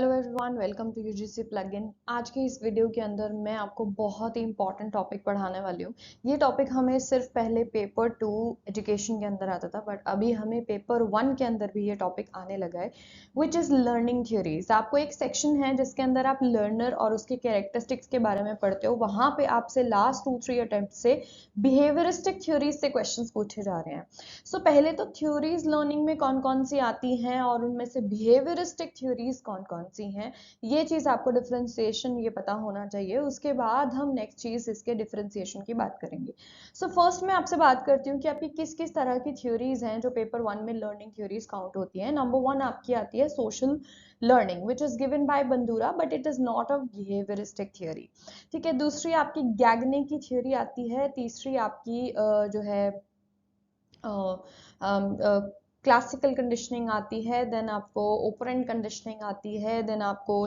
Hello everyone, welcome to UGC plugin. आज के इस वीडियो के अंदर मैं आपको बहुत ही इंपॉर्टेंट टॉपिक पढ़ाने वाली हूँ। ये टॉपिक हमें सिर्फ पहले पेपर 2 एजुकेशन के अंदर आता था, बट अभी हमें पेपर 1 के अंदर भी ये टॉपिक आने लगा है, विच इज़ लर्निंग थ्योरीज। आपको एक सेक्शन है जिसके अंदर आप लर्नर और उसके कैरेक्टरिस्टिक्स के बारे में पढ़ते हो। वहाँ पे आपसे लास्ट 2-3 अटेम्प्ट से बिहेवियरिस्टिक थ्योरीज से क्वेश्चन पूछे जा रहे हैं। सो पहले तो थ्योरीज लर्निंग में कौन कौन सी आती हैं और उनमें से बिहेवियरिस्टिक थ्योरीज कौन कौन सी हैं, ये चीज आपको डिफरेंशिएशन ये पता होना चाहिए। उसके बाद हम नेक्स्ट चीज इसके डिफरेंशिएशन की बात करेंगे। सो फर्स्ट मैं आपसे बात करती हूँ कि आपकी किस किस तरह की थ्योरीज हैं जो पेपर 1 में लर्निंग थ्योरीज काउंट होती हैं। नंबर 1 आपकी आती है social learning, which is given by Bandura, but it is not a behaviouristic theory. ठीक है, दूसरी आपकी गैगने की थ्योरी आती है। तीसरी आपकी जो है क्लासिकल कंडीशनिंग आती है। देन आपको ओपरेंट कंडीशनिंग आती है। देन आपको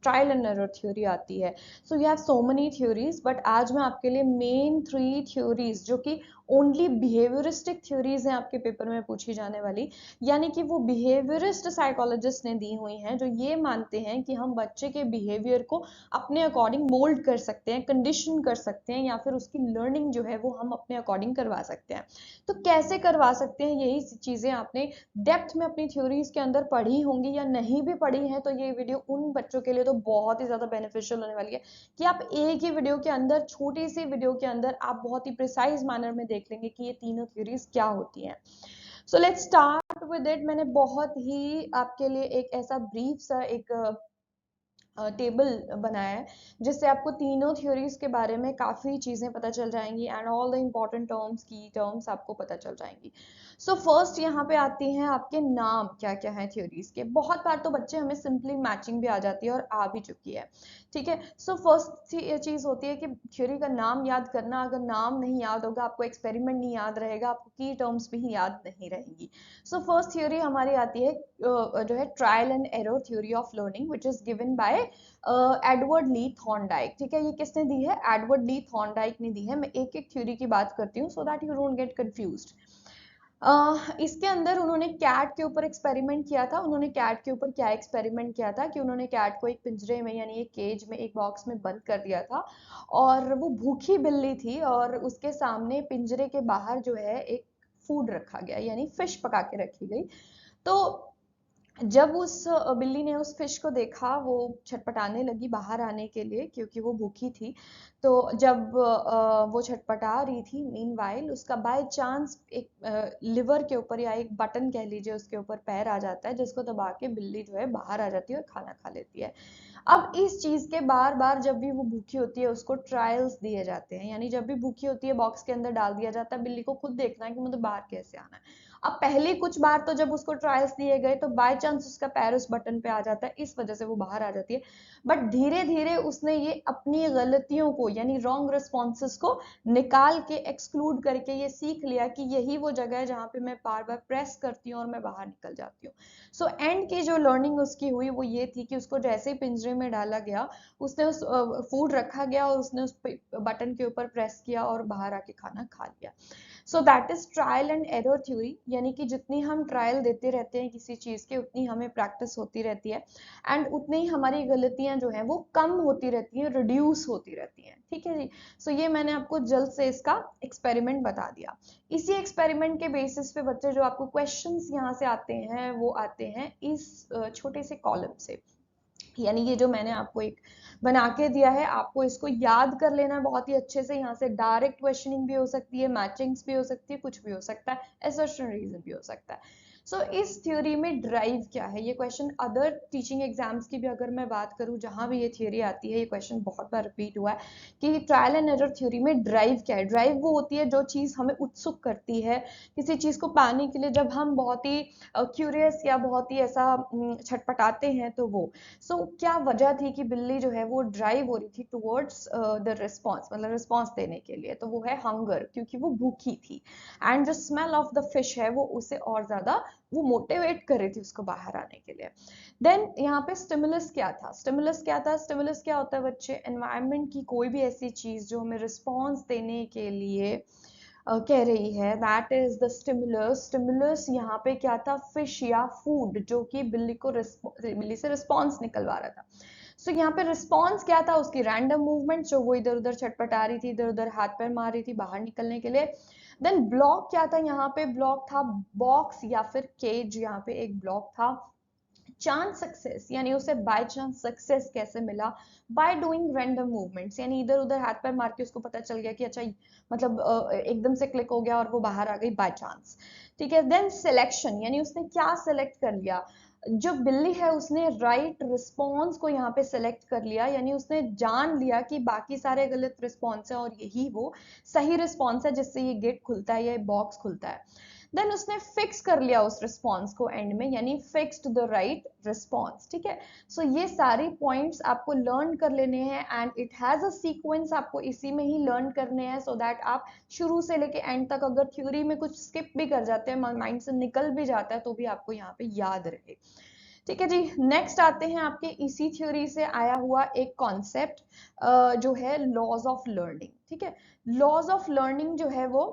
ट्रायल एंड एरर थ्योरी आती है। So you have so many theories, but आज मैं आपके लिए मेन 3 थ्योरीज जो कि ओनली बिहेवियरिस्टिक थ्योरीज हैं आपके पेपर में पूछी जाने वाली, यानी कि वो बिहेवियरिस्ट साइकोलॉजिस्ट ने दी हुई हैं जो ये मानते हैं कि हम बच्चे के बिहेवियर को अपने अकॉर्डिंग मोल्ड कर सकते हैं, कंडीशन कर सकते हैं, या फिर उसकी लर्निंग जो है वो हम अपने अकॉर्डिंग करवा सकते हैं। तो कैसे करवा सकते हैं, यही चीजें आपने डेप्थ में अपनी थ्योरीज के अंदर पढ़ी होंगी, या नहीं भी पढ़ी हैं तो ये वीडियो उन बच्चों के लिए तो बहुत ही ज्यादा बेनिफिशियल होने वाली है कि आप एक ही वीडियो के अंदर, छोटी सी वीडियो के अंदर आप बहुत ही प्रिसाइज मैनर में देख लेंगे कि ये तीनों थ्योरीज क्या होती हैं। So let's start with it. मैंने बहुत ही आपके लिए एक ऐसा ब्रीफ सा एक टेबल बनाया है जिससे आपको तीनों थ्योरीज के बारे में काफी चीजें पता चल जाएंगी and all the important terms, की टर्म्स आपको पता चल जाएंगी। सो फर्स्ट यहाँ पे आती हैं आपके नाम क्या क्या है थ्योरीज के। बहुत बार तो बच्चे हमें सिंपली मैचिंग भी आ जाती है और आ भी चुकी है। ठीक है, सो फर्स्ट चीज होती है कि थ्योरी का नाम याद करना। अगर नाम नहीं याद होगा, आपको एक्सपेरिमेंट नहीं याद रहेगा, आपको की टर्म्स भी याद नहीं रहेंगी। सो फर्स्ट थ्योरी हमारी आती है जो है trial and error theory of learning, which is given by Edward Lee Thorndike. ठीक है, ये किसने दी है? एडवर्ड ली थॉर्नडाइक ने दी है। मैं एक एक थ्योरी की बात करती हूँ so that you don't get confused. इसके अंदर उन्होंने कैट के ऊपर एक्सपेरिमेंट किया था। उन्होंने कैट के ऊपर क्या एक्सपेरिमेंट किया था कि उन्होंने कैट को एक पिंजरे में, यानी एक केज में, एक बॉक्स में बंद कर दिया था, और वो भूखी बिल्ली थी और उसके सामने पिंजरे के बाहर जो है एक फूड रखा गया, यानी फिश पका के रखी गई। तो जब उस बिल्ली ने उस फिश को देखा, वो छटपटाने लगी बाहर आने के लिए क्योंकि वो भूखी थी। तो जब वो छटपटा रही थी, मीनवाइल उसका बाय चांस एक लिवर के ऊपर, या एक बटन कह लीजिए, उसके ऊपर पैर आ जाता है, जिसको दबा के बिल्ली जो है बाहर आ जाती है और खाना खा लेती है। अब इस चीज के बार बार जब भी वो भूखी होती है उसको ट्रायल्स दिए जाते हैं, यानी जब भी भूखी होती है बॉक्स के अंदर डाल दिया जाता है, बिल्ली को खुद देखना है कि मुझे बाहर कैसे आना है। अब पहले कुछ बार तो जब उसको ट्रायल्स दिए गए तो बाय चांस उसका पैर उस बटन पे आ जाता है, इस वजह से वो बाहर आ जाती है। बट धीरे धीरे उसने ये अपनी गलतियों को, यानी रॉन्ग रिस्पॉन्सेस को निकाल के, एक्सक्लूड करके ये सीख लिया कि यही वो जगह है जहाँ पे मैं बार बार प्रेस करती हूँ और मैं बाहर निकल जाती हूँ। सो एंड की जो लर्निंग उसकी हुई वो ये थी कि उसको जैसे ही पिंजरे में डाला गया, उसने उस फूड रखा गया और उसने उस बटन के ऊपर प्रेस किया और बाहर आके खाना खा लिया। So that is trial and error theory, यानी कि जितनी हम ट्रायल देते रहते हैं किसी चीज के, उतनी हमें प्रैक्टिस होती रहती है एंड उतनी ही हमारी गलतियां जो हैं वो कम होती रहती हैं, रिड्यूस होती रहती हैं। ठीक है जी। सो ये मैंने आपको जल्द से इसका एक्सपेरिमेंट बता दिया। इसी एक्सपेरिमेंट के बेसिस पे बच्चे जो आपको क्वेश्चंस यहाँ से आते हैं वो आते हैं इस छोटे से कॉलम से, यानी ये जो मैंने आपको एक बना के दिया है, आपको इसको याद कर लेना है बहुत ही अच्छे से। यहाँ से डायरेक्ट क्वेश्चनिंग भी हो सकती है, मैचिंग्स भी हो सकती है, कुछ भी हो सकता है, असर्शन रीजन भी हो सकता है। सो इस थ्योरी में ड्राइव क्या है, ये क्वेश्चन अदर टीचिंग एग्जाम्स की भी अगर मैं बात करूँ, जहां भी ये थ्योरी आती है, ये क्वेश्चन बहुत बार रिपीट हुआ है कि ट्रायल एंड एरर थ्योरी में ड्राइव क्या है। ड्राइव वो होती है जो चीज हमें उत्सुक करती है किसी चीज को पाने के लिए, जब हम बहुत ही क्यूरियस या बहुत ही ऐसा छटपटाते हैं, तो वो। सो क्या वजह थी कि बिल्ली जो है वो ड्राइव हो रही थी टुवर्ड्स द रिस्पॉन्स, मतलब रिस्पॉन्स देने के लिए, तो वो है हंगर, क्योंकि वो भूखी थी। एंड जो स्मेल ऑफ द फिश है वो उसे और ज्यादा वो मोटिवेट कर रही थी उसको बाहर आने के लिए। देन यहाँ पे स्टिमुलस क्या था? स्टिमुलस क्या था? स्टिमुलस क्या होता है बच्चे? एनवायरनमेंट की कोई भी ऐसी चीज जो हमें रिस्पॉन्स देने के लिए कह रही है, that is the stimulus. Stimulus यहाँ पे क्या था, फिश या फूड, जो कि बिल्ली से रिस्पॉन्स निकलवा रहा था। सो यहाँ पे रिस्पॉन्स क्या था, उसकी रैंडम मूवमेंट, जो वो इधर उधर छटपटा रही थी, इधर उधर हाथ पैर मार रही थी बाहर निकलने के लिए। देन ब्लॉक क्या था, यहाँ पे ब्लॉक था बॉक्स या फिर केज, यहाँ पे एक ब्लॉक था। चांस सक्सेस यानी उसे बाय चांस सक्सेस कैसे मिला, बाय डूइंग रैंडम मूवमेंट्स, यानी इधर उधर हाथ पैर मार के उसको पता चल गया कि अच्छा मतलब एकदम से क्लिक हो गया और वो बाहर आ गई बाय चांस। ठीक है। देन सिलेक्शन यानी उसने क्या सिलेक्ट कर लिया, जो बिल्ली है उसने राइट रिस्पॉन्स को यहाँ पे सिलेक्ट कर लिया, यानी उसने जान लिया कि बाकी सारे गलत रिस्पॉन्स है और यही वो सही रिस्पॉन्स है जिससे ये गेट खुलता है या बॉक्स खुलता है। देन उसने फिक्स कर लिया उस रिस्पॉन्स को एंड में, यानी फिक्स्ड द राइट रिस्पॉन्स। ठीक है। सो ये सारी पॉइंट्स आपको लर्न कर लेने हैं and it has a sequence, आपको इसी में ही लर्न करने हैं सो दैट आप शुरू से लेके एंड तक अगर थ्योरी में कुछ स्किप भी कर जाते हैं, माइंड से निकल भी जाता है, तो भी आपको यहाँ पे याद रहे। ठीक है जी। नेक्स्ट आते हैं आपके इसी थ्योरी से आया हुआ एक कॉन्सेप्ट जो है लॉज ऑफ लर्निंग। ठीक है। लॉज ऑफ लर्निंग जो है वो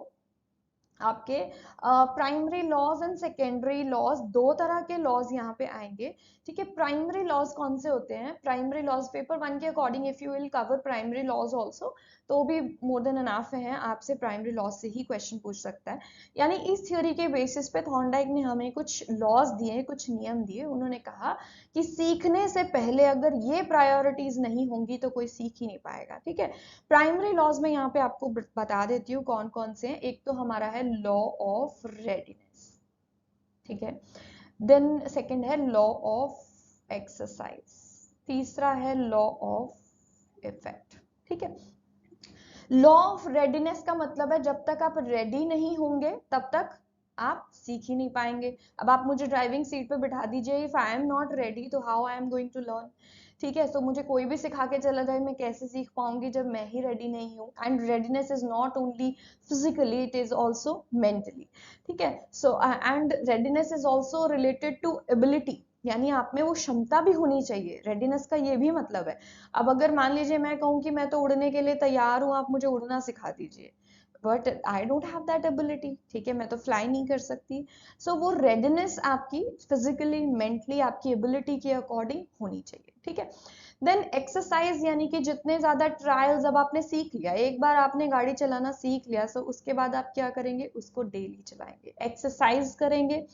आपके primary laws and secondary laws, दो तरह के लॉज यहाँ पे आएंगे। ठीक है। प्राइमरी लॉज कौन से होते हैं, प्राइमरी लॉज पेपर 1 के according if you will cover primary laws also तो भी मोर देन एनफ है, आपसे प्राइमरी लॉज से ही क्वेश्चन पूछ सकता है। यानी इस थ्योरी के बेसिस पे थॉर्नडाइक ने हमें कुछ लॉज दिए, कुछ नियम दिए। उन्होंने कहा कि सीखने से पहले अगर ये प्रायोरिटीज नहीं होंगी तो कोई सीख ही नहीं पाएगा। ठीक है। प्राइमरी लॉज में यहाँ पे आपको बता देती हूँ कौन कौन से हैं। एक तो हमारा है लॉ ऑफ रेडीनेस। ठीक है। देन सेकंड है लॉ ऑफ एक्सरसाइज, तीसरा है लॉ ऑफ इफेक्ट। ठीक है। लॉ ऑफ रेडीनेस का मतलब है जब तक आप रेडी नहीं होंगे तब तक आप सीख ही नहीं पाएंगे। अब आप मुझे ड्राइविंग सीट पे बिठा दीजिए, if I am not ready तो how I am going to learn. ठीक है। सो मुझे कोई भी सिखा के चला जाए, मैं कैसे सीख पाऊंगी जब मैं ही रेडी नहीं हूँ। And readiness is not only physically, it is also mentally. ठीक है। So and readiness is also related to ability, यानी आप में वो क्षमता भी होनी चाहिए। रेडीनेस का ये भी मतलब है। अब अगर मान लीजिए मैं कहूँ कि मैं तो उड़ने के लिए तैयार हूँ, आप मुझे उड़ना सिखा दीजिए, but I don't have that ability. ठीक है। मैं तो फ्लाई नहीं कर सकती। सो वो रेडीनेस आपकी फिजिकली मेंटली आपकी एबिलिटी के अकॉर्डिंग होनी चाहिए। ठीक है। देन एक्सरसाइज यानी कि जितने ज्यादा ट्रायल्स, अब आपने सीख लिया, एक बार आपने गाड़ी चलाना सीख लिया, सो उसके बाद आप क्या करेंगे, उसको डेली चलाएंगे, एक्सरसाइज करेंगे।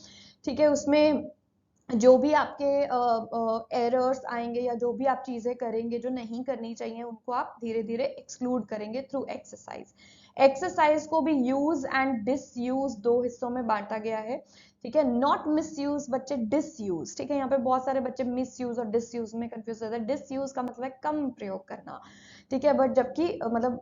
ठीक है। उसमें जो भी आपके एरर्स आएंगे या जो भी आप चीजें करेंगे जो नहीं करनी चाहिए, उनको आप धीरे धीरे एक्सक्लूड करेंगे थ्रू एक्सरसाइज। एक्सरसाइज को भी यूज एंड डिसयूज दो हिस्सों में बांटा गया है। ठीक है। नॉट मिसयूज, बच्चे डिसयूज। ठीक है। यहाँ पे बहुत सारे बच्चे मिसयूज और डिसयूज में कंफ्यूज होते हैं। डिसयूज का मतलब है कम प्रयोग करना। ठीक है। बट जबकि मतलब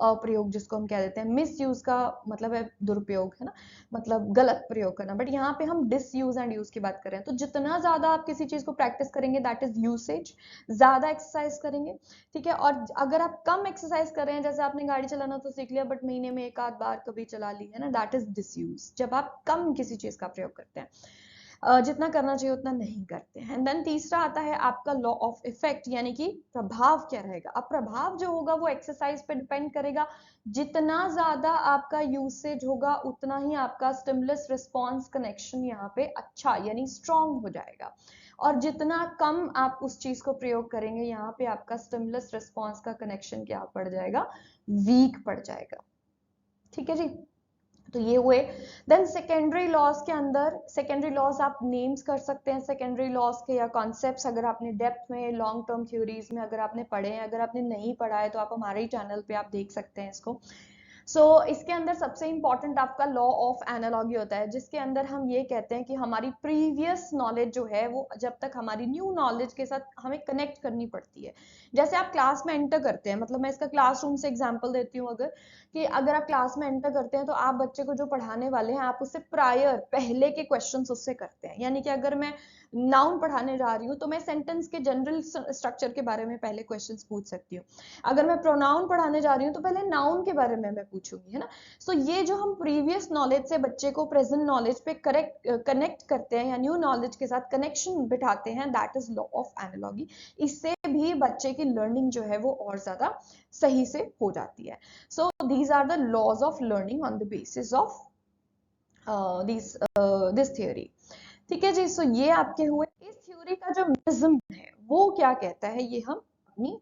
अप्रयोग जिसको हम कह देते हैं, मिस यूज का मतलब है दुरुपयोग, है ना, मतलब गलत प्रयोग करना। बट यहाँ पे हम डिस यूज एंड यूज की बात कर रहे हैं। तो जितना ज्यादा आप किसी चीज को प्रैक्टिस करेंगे दैट इज यूसेज, ज्यादा एक्सरसाइज करेंगे। ठीक है। और अगर आप कम एक्सरसाइज कर रहे हैं, जैसे आपने गाड़ी चलाना तो सीख लिया बट महीने में एक आध बार कभी चला ली, है ना, दैट इज डिस यूज, जब आप कम किसी चीज का प्रयोग करते हैं, जितना करना चाहिए उतना नहीं करते हैं। देन तीसरा आता है आपका लॉ ऑफ इफेक्ट, यानी कि प्रभाव क्या रहेगा। अब प्रभाव जो होगा वो एक्सरसाइज पे डिपेंड करेगा। जितना ज्यादा आपका यूसेज होगा उतना ही आपका स्टिमुलस रिस्पॉन्स कनेक्शन यहाँ पे अच्छा यानी स्ट्रॉन्ग हो जाएगा। और जितना कम आप उस चीज को प्रयोग करेंगे, यहाँ पे आपका स्टिमुलस रिस्पॉन्स का कनेक्शन क्या पड़ जाएगा, वीक पड़ जाएगा। ठीक है जी। तो ये हुए। देन सेकेंडरी लॉज के अंदर, सेकेंडरी लॉज आप नेम्स कर सकते हैं सेकेंडरी लॉज के या कॉन्सेप्ट्स, अगर आपने डेप्थ में लॉन्ग टर्म थ्योरीज में अगर आपने पढ़े हैं। अगर आपने नहीं पढ़ा है तो आप हमारे ही चैनल पे आप देख सकते हैं इसको। इसके अंदर सबसे इंपॉर्टेंट आपका लॉ ऑफ एनालॉजी होता है, जिसके अंदर हम ये कहते हैं कि हमारी प्रीवियस नॉलेज जो है वो जब तक हमारी न्यू नॉलेज के साथ हमें कनेक्ट करनी पड़ती है। जैसे आप क्लास में एंटर करते हैं, मतलब मैं इसका क्लासरूम से एग्जांपल देती हूँ, अगर कि अगर आप क्लास में एंटर करते हैं तो आप बच्चे को जो पढ़ाने वाले हैं आप उससे प्रायर पहले के क्वेश्चंस उससे करते हैं। यानी कि अगर मैं नाउन पढ़ाने जा रही हूँ तो मैं सेंटेंस के जनरल स्ट्रक्चर के बारे में पहले क्वेश्चंस पूछ सकती हूँ। अगर मैं प्रोनाउन पढ़ाने जा रही हूँ तो पहले नाउन के बारे में मैं पूछूंगी, है ना। सो ये जो हम प्रीवियस नॉलेज से बच्चे को प्रेजेंट नॉलेज पे कनेक्ट करते हैं या न्यू नॉलेज के साथ कनेक्शन बिठाते हैं, that is law of analogy. इससे भी बच्चे की लर्निंग जो है वो और ज्यादा सही से हो जाती है। So these are the laws of learning on the basis of this theory. ठीक है जी। सो ये आपके हुए। इस थ्योरी का जो मैकेनिज्म है वो क्या कहता है, ये हम अपनी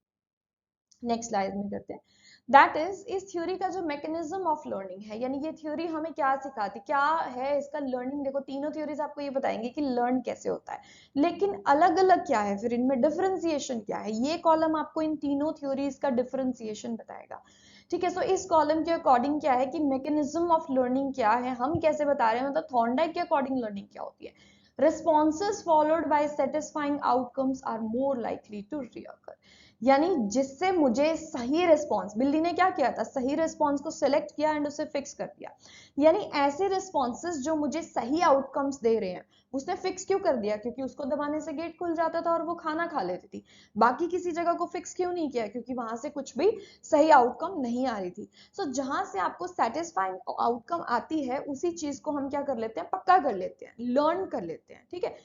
नेक्स्ट स्लाइड में करते हैं। दैट इज, इस थ्योरी का जो मैकेनिज्म ऑफ लर्निंग है, यानी ये थ्योरी हमें क्या सिखाती, क्या है इसका लर्निंग। देखो तीनों थ्योरीज आपको ये बताएंगे कि लर्न कैसे होता है, लेकिन अलग अलग क्या है, फिर इनमें डिफरेंशिएशन क्या है। ये कॉलम आपको इन तीनों थ्योरीज का डिफरेंशिएशन बताएगा। ठीक है। सो इस कॉलम के अकॉर्डिंग क्या है कि मैकेनिज्म ऑफ लर्निंग क्या है, हम कैसे बता रहे हैं, मतलब थॉर्नडाइक के अकॉर्डिंग लर्निंग क्या होती है। Responses followed by satisfying outcomes are more likely to reoccur। यानी जिससे मुझे सही रिस्पॉन्स, बिल्ली ने क्या किया था, सही रिस्पॉन्स को सिलेक्ट किया एंड उसे फिक्स कर दिया। यानी ऐसे रिस्पॉन्सेज जो मुझे सही आउटकम्स दे रहे हैं, उसने फिक्स क्यों कर दिया, क्योंकि उसको दबाने से गेट खुल जाता था और वो खाना खा लेती थी। बाकी किसी जगह को फिक्स क्यों नहीं किया, क्योंकि वहां से कुछ भी सही आउटकम नहीं आ रही थी। सो जहां से आपको सेटिस्फाइंग आउटकम आती है, उसी चीज को हम क्या कर लेते हैं, पक्का कर लेते हैं, लर्न कर लेते हैं। ठीक है।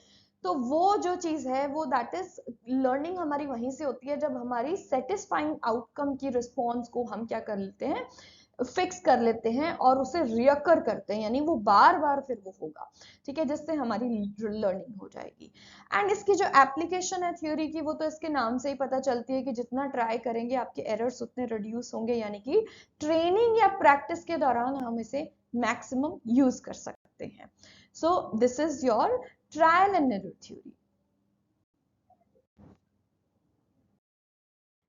तो वो जो चीज है वो दैट इज लर्निंग हमारी वहीं से होती है, जब हमारी सेटिस्फाइंग आउटकम की रिस्पॉन्स को हम क्या कर लेते हैं, फिक्स कर लेते हैं और उसे रियकर करते हैं, यानी वो बार बार फिर वो होगा। ठीक है, जिससे हमारी लर्निंग हो जाएगी। एंड इसकी जो एप्लीकेशन है थ्योरी की, वो तो इसके नाम से ही पता चलती है कि जितना ट्राई करेंगे आपके एरर्स उतने रिड्यूस होंगे, यानी कि ट्रेनिंग या प्रैक्टिस के दौरान हम इसे मैक्सिमम यूज कर सकते हैं। So this is your trial and error theory.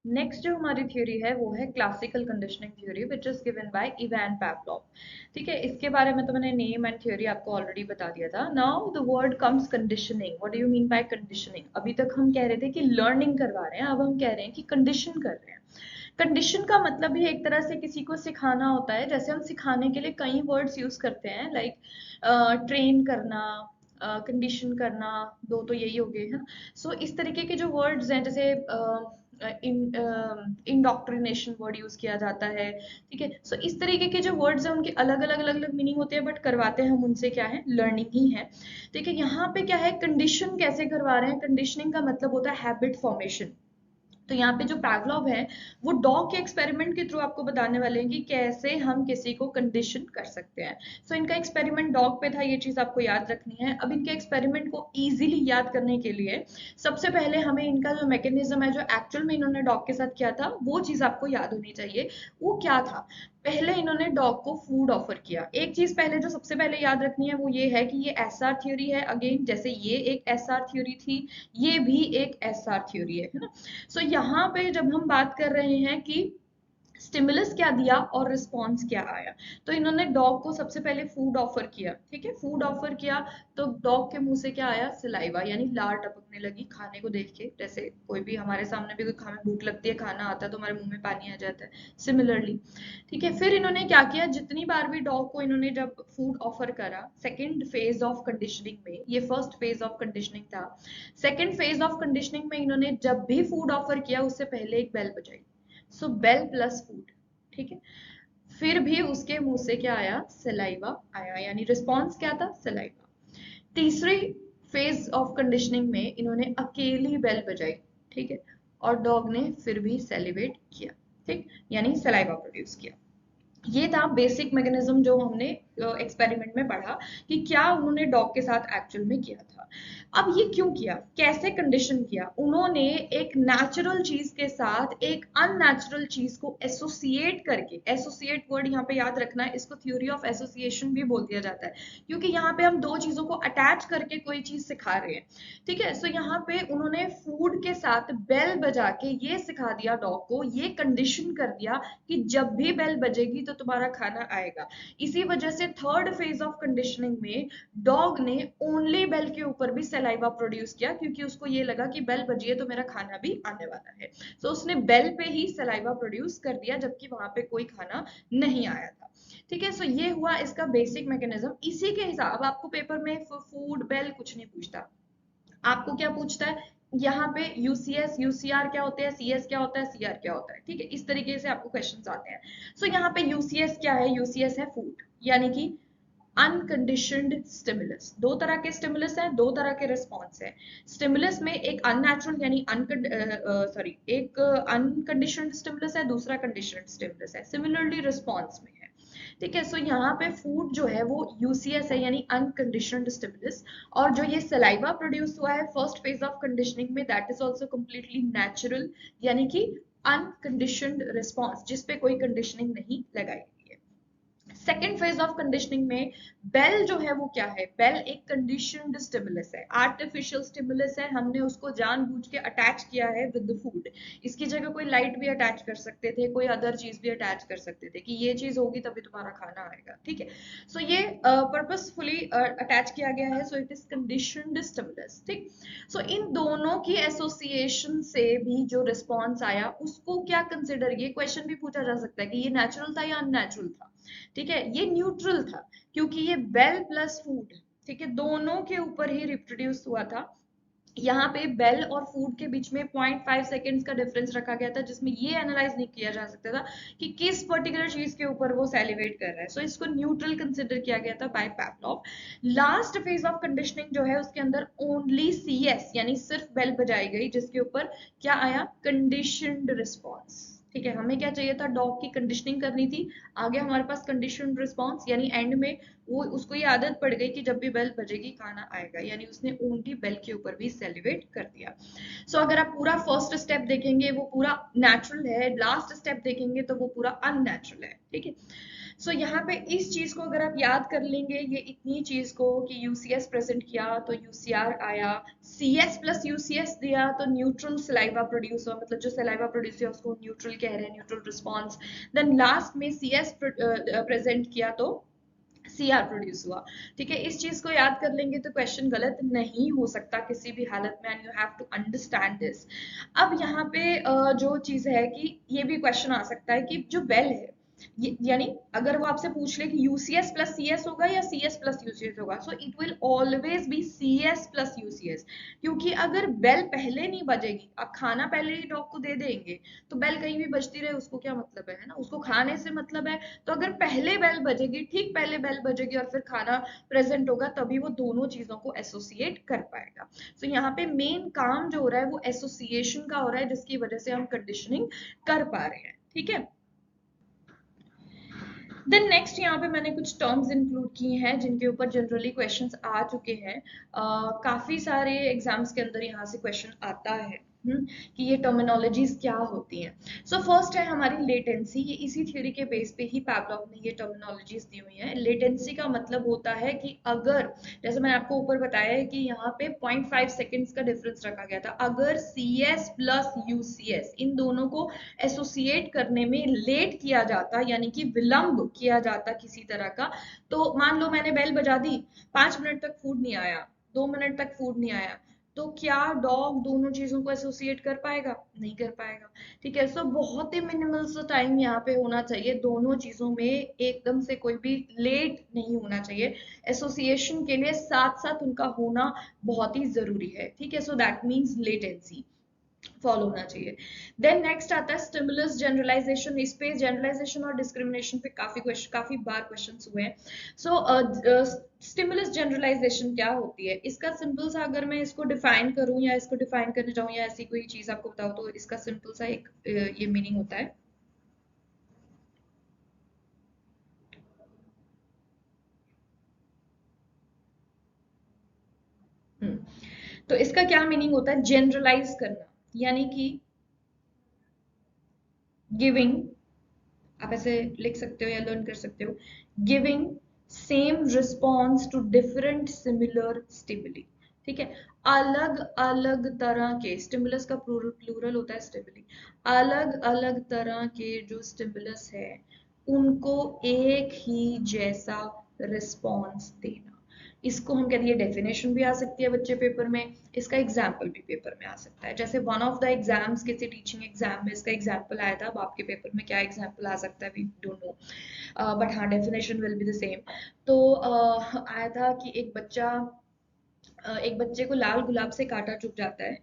Next जो हमारी थ्योरी है वो है classical conditioning theory, which is given bye Ivan Pavlov. ठीक है, इसके बारे में तो मैंने नेम एंड थ्योरी आपको ऑलरेडी बता दिया था। Now the word comes conditioning. What do you mean by conditioning? अभी तक हम कह रहे थे कि लर्निंग करवा रहे हैं, अब हम कह रहे हैं कि कंडीशन कर रहे हैं। कंडीशन का मतलब भी एक तरह से किसी को सिखाना होता है। जैसे हम सिखाने के लिए कई वर्ड्स यूज करते हैं, लाइक ट्रेन करना, कंडीशन करना, दो तो यही हो गए हैं। सो इस तरीके के जो वर्ड्स हैं, जैसे इंडोक्ट्रिनेशन वर्ड यूज किया जाता है। ठीक है। सो इस तरीके के जो वर्ड्स हैं उनके अलग अलग अलग अलग मीनिंग होते हैं, बट करवाते हैं हम उनसे क्या है, लर्निंग ही है। ठीक है। यहाँ पे क्या है, कंडीशन कैसे करवा रहे हैं, कंडीशनिंग का मतलब होता है हैबिट फॉर्मेशन। तो यहाँ पे जो पैवलोव है वो डॉग के एक्सपेरिमेंट के थ्रू आपको बताने वाले हैं कि कैसे हम किसी को कंडीशन कर सकते हैं। सो इनका एक्सपेरिमेंट डॉग पे था, ये चीज आपको याद रखनी है। अब इनके एक्सपेरिमेंट को इजीली याद करने के लिए सबसे पहले हमें इनका जो मैकेनिज्म है, जो एक्चुअल में इन्होंने डॉग के साथ किया था, वो चीज आपको याद होनी चाहिए। वो क्या था, पहले इन्होंने डॉग को फूड ऑफर किया। एक चीज पहले जो सबसे पहले याद रखनी है वो ये है कि ये एसआर थ्योरी है। अगेन, जैसे ये एक एसआर थ्योरी थी, ये भी एक एसआर थ्योरी है ना। सो यहाँ पे जब हम बात कर रहे हैं कि स्टिमुलस क्या दिया और रिस्पॉन्स क्या आया, तो इन्होंने डॉग को सबसे पहले फूड ऑफर किया। ठीक है, फूड ऑफर किया तो डॉग के मुंह से क्या आया, सिलाइवा, यानी लार टपकने लगी खाने को देख के। जैसे कोई भी हमारे सामने भी कोई खाने भूख लगती है, खाना आता है तो हमारे मुंह में पानी आ जाता है, सिमिलरली। ठीक है, फिर इन्होंने क्या किया, जितनी बार भी डॉग को इन्होंने जब फूड ऑफर करा, सेकेंड फेज ऑफ कंडीशनिंग में, ये फर्स्ट फेज ऑफ कंडीशनिंग था, सेकेंड फेज ऑफ कंडीशनिंग में इन्होंने जब भी फूड ऑफर किया उससे पहले एक बेल बजाई। सो बेल प्लस फूड। ठीक है, फिर भी उसके मुंह से क्या आया, सलाइवा आया, यानी रिस्पॉन्स क्या था, सलाइवा। तीसरी फेज ऑफ कंडीशनिंग में इन्होंने अकेली बेल बजाई। ठीक है, और डॉग ने फिर भी सेलिब्रेट किया। ठीक, यानी सलाइवा प्रोड्यूस किया। ये था बेसिक मैकेनिज्म जो हमने एक्सपेरिमेंट में पढ़ा कि क्या उन्होंने डॉग के साथ एक्चुअल में किया था। अब ये क्यों किया, कैसे कंडीशन किया, उन्होंने एक नेचुरल चीज के साथ एक अननेचुरल चीज को एसोसिएट करके, एसोसिएट वर्ड यहाँ पे याद रखना है, इसको थ्योरी ऑफ एसोसिएशन भी बोल दिया जाता है, क्योंकि यहाँ पे हम दो चीजों को अटैच करके कोई चीज सिखा रहे हैं। ठीक है, सो यहाँ पे उन्होंने फूड के साथ बेल बजा के ये सिखा दिया डॉग को, ये कंडीशन कर दिया कि जब भी बेल बजेगी तो तुम्हारा खाना आएगा। इसी वजह से थर्ड फेज ऑफ कंडीशनिंग में डॉग ने ओनली बेल के ऊपर भी सलाइवा प्रोड्यूस किया, क्योंकि उसको ये लगा कि बेल बजी है तो मेरा खाना भी आने वाला है। तो उसने बेल पे ही सलाइवा प्रोड्यूस कर दिया, जबकि वहां पे कोई खाना नहीं आया था। ठीक है, सो ये हुआ इसका बेसिक मैकेनिज्म। इसी के हिसाब, आपको पेपर में फूड बेल कुछ नहीं पूछता, आपको क्या पूछता है यहाँ पे यूसीएस यूसीआर क्या होते हैं, सीएस क्या होता है, सीआर क्या होता है, ठीक है, इस तरीके से आपको क्वेश्चंस आते हैं। सो यहाँ पे यूसीएस क्या है, यूसीएस है फूड, यानी कि अनकंडीशनड स्टिमुलस। दो तरह के स्टिमुलस हैं, दो तरह के रिस्पॉन्स है। स्टिमुलस में एक अननेचुरल यानी एक अनकंडीशनड स्टिमुलस है, दूसरा कंडीशनड स्टिमुलस है। सिमिलरली रिस्पॉन्स में है, ठीक है। सो यहाँ पे फूड जो है वो यूसीएस है यानी अनकंडीशनड स्टिमुलस, और जो ये सलाइवा प्रोड्यूस हुआ है फर्स्ट फेज ऑफ कंडीशनिंग में, that is also completely natural, यानी कि अनकंडीशनड रिस्पॉन्स, जिसपे कोई कंडीशनिंग नहीं लगाई गई है। सेकेंड फेज ऑफ कंडीशनिंग में बेल जो है वो क्या है, बेल एक कंडीशनड स्टिमुलस है, आर्टिफिशियल स्टिमुलस है, हमने उसको जानबूझ के अटैच किया है विद फूड। इसकी जगह कोई लाइट भी अटैच कर सकते थे, कोई अदर चीज भी अटैच कर सकते थे कि ये चीज होगी तभी तुम्हारा खाना आएगा, ठीक है। सो ये पर्पसफुली अटैच किया गया है, so it is conditioned stimulus, ठीक। सो इन दोनों की एसोसिएशन से भी जो रिस्पॉन्स आया उसको क्या कंसिडर, ये क्वेश्चन भी पूछा जा सकता है कि ये नेचुरल था या अननेचुरल था, ठीक है। ये न्यूट्रल था क्योंकि ये बेल प्लस फूड, ठीक है, दोनों के ऊपर ही रिप्रोड्यूस हुआ था। यहाँ पे बेल और फूड के बीच में 0.5 सेकेंड्स का डिफरेंस रखा गया था, जिसमें ये एनालाइज नहीं किया जा सकता था कि किस पर्टिकुलर चीज के ऊपर वो सेलिब्रेट कर रहा है। सो इसको न्यूट्रल कंसिडर किया गया था by Pavlov. Last phase of conditioning जो है उसके अंदर ओनली सीएस यानी सिर्फ बेल बजाई गई, जिसके ऊपर क्या आया, कंडीशनड रिस्पॉन्स, ठीक है। हमें क्या चाहिए था, डॉग की कंडीशनिंग करनी थी, आगे हमारे पास कंडीशनड रिस्पॉन्स, यानी एंड में वो उसको ये आदत पड़ गई कि जब भी बेल बजेगी खाना आएगा, यानी उसने ओनली बेल के ऊपर भी सेलिब्रेट कर दिया। सो अगर आप पूरा फर्स्ट स्टेप देखेंगे वो पूरा नेचुरल है, लास्ट स्टेप देखेंगे तो वो पूरा अननेचुरल है, ठीक है। सो यहाँ पे इस चीज को अगर आप याद कर लेंगे, ये इतनी चीज को कि यूसीएस प्रेजेंट किया तो यूसीआर आया, सीएस प्लस यूसीएस दिया तो न्यूट्रल सलाइवा प्रोड्यूस हुआ, मतलब जो सलाइवा प्रोड्यूस किया उसको न्यूट्रल कह रहे हैं, न्यूट्रल रिस्पॉन्स। देन लास्ट में सीएस प्रेजेंट किया तो सीआर प्रोड्यूस हुआ, ठीक है। इस चीज को याद कर लेंगे तो क्वेश्चन गलत नहीं हो सकता किसी भी हालत में, and you have to understand this. अब यहाँ पे जो चीज है कि ये भी क्वेश्चन आ सकता है कि जो बेल है, यानी अगर वो आपसे पूछ ले कि यूसीएस प्लस सीएस होगा या सीएस प्लस यूसीएस होगा, so it will always be CS plus UCS, क्योंकि अगर बेल पहले नहीं बजेगी, आप खाना पहले ही डॉग को दे देंगे तो बेल कहीं भी बजती रहे उसको क्या मतलब है ना, उसको खाने से मतलब है। तो अगर पहले बेल बजेगी, ठीक पहले बेल बजेगी और फिर खाना प्रेजेंट होगा, तभी वो दोनों चीजों को एसोसिएट कर पाएगा। तो यहाँ पे मेन काम जो हो रहा है वो एसोसिएशन का हो रहा है, जिसकी वजह से हम कंडीशनिंग कर पा रहे हैं, ठीक है। देन नेक्स्ट यहाँ पे मैंने कुछ टर्म्स इंक्लूड किए हैं जिनके ऊपर जनरली क्वेश्चंस आ चुके हैं, काफी सारे एग्जाम्स के अंदर यहाँ से क्वेश्चन आता है, कि ये टर्मिनोलॉजीज क्या होती हैं। सो फर्स्ट है हमारी लेटेंसी, ये इसी थ्योरी के बेस पे ही पैवलोव ने ये टर्मिनोलॉजीज दी हुई हैं। लेटेंसी का मतलब होता है कि अगर, जैसे मैंने आपको ऊपर बताया है कि यहाँ पे 0.5 सेकेंड्स का डिफरेंस रखा गया था, अगर CS प्लस यूसीएस इन दोनों को एसोसिएट करने में लेट किया जाता, यानी कि विलंब किया जाता किसी तरह का, तो मान लो मैंने बेल बजा दी, 5 मिनट तक फूड नहीं आया, 2 मिनट तक फूड नहीं आया, तो क्या डॉग दोनों चीजों को एसोसिएट कर पाएगा, नहीं कर पाएगा, ठीक है। सो बहुत ही मिनिमल सा टाइम यहाँ पे होना चाहिए, दोनों चीजों में एकदम से कोई भी लेट नहीं होना चाहिए, एसोसिएशन के लिए साथ साथ उनका होना बहुत ही जरूरी है, ठीक है। So that means latency follow होना चाहिए। देन नेक्स्ट आता है स्टिमुलस जनरलाइजेशन, इस पे जनरलाइजेशन और डिस्क्रिमिनेशन पे काफी बार क्वेश्चंस हुए हैं। सो स्टिमुलस जनरलाइजेशन क्या होती है, इसका सिंपल सा अगर मैं इसको डिफाइन करूं या इसको डिफाइन करने जाऊं या ऐसी कोई चीज आपको बताऊं, तो इसका सिंपल सा एक ये मीनिंग होता है। तो इसका क्या मीनिंग होता है, जनरलाइज करना, यानी कि गिविंग, आप ऐसे लिख सकते हो या लर्न कर सकते हो, giving same response to different similar stimuli, ठीक है। अलग अलग तरह के स्टिमुलस का प्लूरल होता है स्टिमुली, अलग अलग तरह के जो स्टिमुलस है उनको एक ही जैसा रिस्पॉन्स देना, इसको हम कहते हैं, डेफिनेशन भी आ सकती है बच्चे पेपर में, इसका एग्जाम्पल भी पेपर में आ सकता है। जैसे वन ऑफ द एग्जाम्स किसी टीचिंग एग्जाम में इसका एग्जाम्पल आया था, अब आपके पेपर में क्या एग्जाम्पल आ सकता है वी डोंट नो, बट हाँ definition will be the same. तो आया था कि एक बच्चा एक बच्चे को लाल गुलाब से कांटा चुभ जाता है,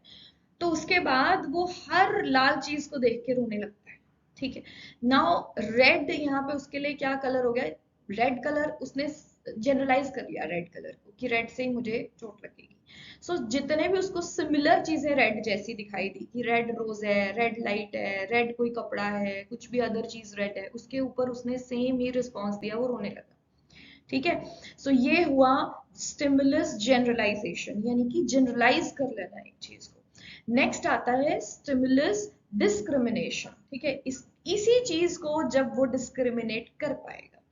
तो उसके बाद वो हर लाल चीज को देख के रोने लगता है। ठीक है, नाउ रेड यहाँ पे उसके लिए क्या कलर हो गया, रेड कलर उसने जनरलाइज कर लिया रेड कलर को कि रेड से ही मुझे चोट लगेगी। सो जितने भी उसको सिमिलर चीजें रेड जैसी दिखाई दी कि रेड रोज है, रेड लाइट है, रेड कोई कपड़ा है, कुछ भी अदर चीज रेड है, उसके ऊपर उसने सेम ही रिस्पॉन्स दिया, वो रोने लगा। ठीक है, सो ये हुआ स्टिमुलस जनरलाइजेशन, यानी कि जनरलाइज कर लेना एक चीज को। नेक्स्ट आता है स्टिमुलस डिस्क्रिमिनेशन। ठीक है, इसी चीज को जब वो डिस्क्रिमिनेट कर पाएगा।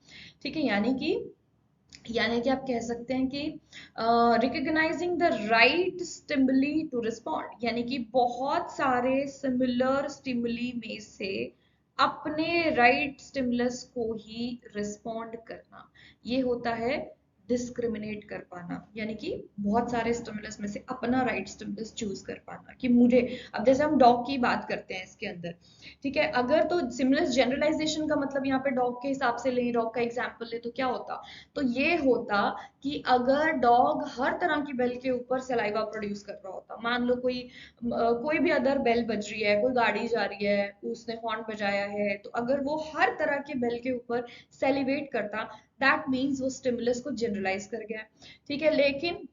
ठीक है, यानी कि आप कह सकते हैं कि recognising the right stimuli to respond, यानी कि बहुत सारे सिमिलर स्टिमुली में से अपने राइट स्टिमुलस को ही रिस्पॉन्ड करना, ये होता है डिस्क्रिमिनेट कर पाना। यानी कि बहुत सारे स्टिमुलस में से अपना राइट स्टिमुलस चूज कर पाना कि मुझे, अब जैसे हम डॉग की बात करते हैं इसके अंदर, ठीक है, अगर तो सिमिलस जनरलाइजेशन का मतलब यहाँ पे डॉग के हिसाब से लें, डॉग का एग्जाम्पल ले, तो क्या होता, तो ये होता कि अगर डॉग हर तरह की बेल के ऊपर सलाइवा प्रोड्यूस कर रहा होता, मान लो कोई भी अदर बेल बज रही है, कोई गाड़ी जा रही है, उसने हॉर्न बजाया है, तो अगर वो हर तरह के बेल के ऊपर सेलिब्रेट करता, दैट मीन्स वो स्टिमुलस को जनरलाइज कर गया। ठीक है, लेकिन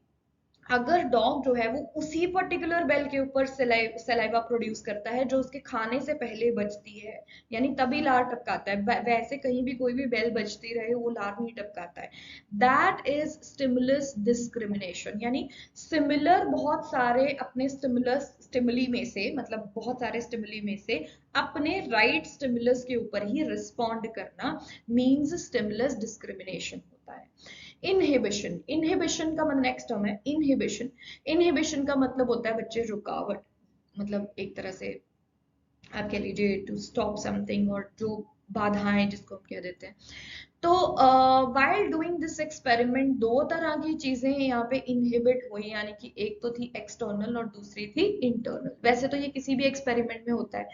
अगर डॉग जो है वो उसी पर्टिकुलर बेल के ऊपर सलाइवा प्रोड्यूस करता है जो उसके खाने से पहले बजती है, यानी तभी लार टपकाता है, वैसे कहीं भी कोई भी बेल बजती रहे वो लार नहीं टपकाता है, दैट इज स्टिमुलस डिस्क्रिमिनेशन। यानी सिमिलर बहुत सारे अपने स्टिमुली में से, मतलब बहुत सारे स्टिमुली में से अपने राइट स्टिमुलस के ऊपर ही रिस्पॉन्ड करना मीन्स स्टिमुलस डिस्क्रिमिनेशन होता है। इनहिबिशन का मतलब नेक्स्ट टर्म है इनहिबिशन। इनहिबिशन का मतलब होता है बच्चे रुकावट, मतलब एक तरह से आप कह लीजिए टू स्टॉप समथिंग, और जो बाधाएं जिसको हम कह देते हैं। तो वाइल डूइंग दिस एक्सपेरिमेंट दो तरह की चीजें यहाँ पे इनहिबिट हुई, यानी कि एक तो थी एक्सटर्नल और दूसरी थी इंटरनल। वैसे तो ये किसी भी एक्सपेरिमेंट में होता है,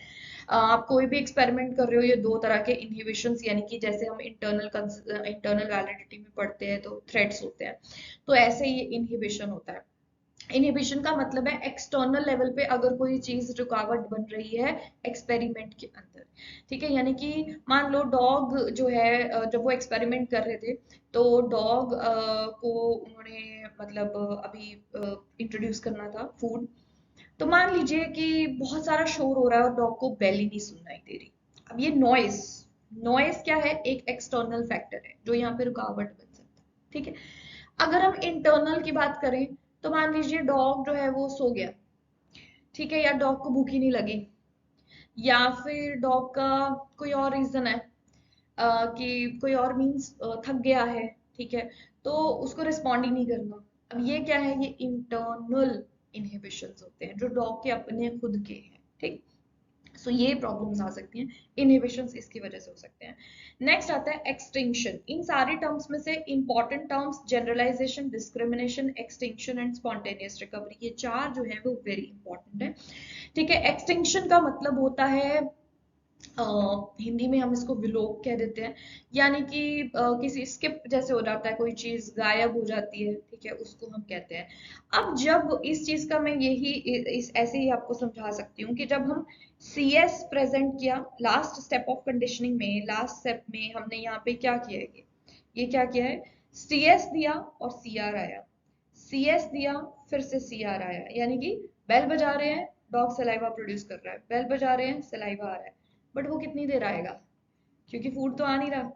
आप कोई भी एक्सपेरिमेंट कर रहे हो, ये दो तरह के इनहिबिशंस, यानी कि जैसे हम इंटरनल वैलिडिटी में पढ़ते हैं तो थ्रेड्स होते हैं, तो ऐसे ही इनहिबिशन होता है। इनहिबिशन का मतलब है एक्सटर्नल लेवल पे अगर कोई चीज रुकावट बन रही है एक्सपेरिमेंट के अंदर। ठीक है, यानी कि मान लो डॉग जो है, जब वो एक्सपेरिमेंट कर रहे थे, तो डॉग को उन्होंने मतलब अभी इंट्रोड्यूस करना था फूड, तो मान लीजिए कि बहुत सारा शोर हो रहा है और डॉग को बेल ही नहीं सुनाई दे रही। अब ये नॉइस, नॉइस क्या है, एक एक्सटर्नल फैक्टर है जो यहाँ पे रुकावट बन सकता है। ठीक है, अगर हम इंटरनल की बात करें, तो मान लीजिए डॉग जो है वो सो गया, ठीक है, या डॉग को भूख ही नहीं लगी, या फिर डॉग का कोई और रीजन है, कि कोई और मीन्स थक गया है, ठीक है, तो उसको रिस्पॉन्ड ही नहीं करना। अब ये क्या है, ये इंटरनल इनहिबिशंस होते हैं जो डॉग के अपने खुद के हैं। ठीक, सो ये प्रॉब्लम्स आ सकती हैं, इनहिबिशंस इसकी वजह से हो सकते हैं। नेक्स्ट आता है एक्सटिंक्शन। इन सारे टर्म्स में से important terms generalisation, discrimination, extinction and spontaneous recovery, ये चार जो है वो वेरी इंपॉर्टेंट है। ठीक है, एक्सटिंक्शन का मतलब होता है हिंदी में हम इसको विलोप कह देते हैं, यानी कि किसी स्किप जैसे हो जाता है, कोई चीज गायब हो जाती है, ठीक है, उसको हम कहते हैं। अब जब इस चीज का मैं यही इस ऐसे ही आपको समझा सकती हूँ कि जब हम CS प्रेजेंट किया लास्ट स्टेप ऑफ कंडीशनिंग में, लास्ट स्टेप में हमने यहाँ पे क्या किया है, ये क्या किया है, CS दिया और CR आया, CS दिया फिर से CR आया, यानी कि बेल बजा रहे हैं, डॉग सलाइवा प्रोड्यूस कर रहा है, बेल बजा रहे हैं, सलाइवा आ रहा है, बट वो कितनी देर आएगा, क्योंकि फूड तो आ नहीं रहा।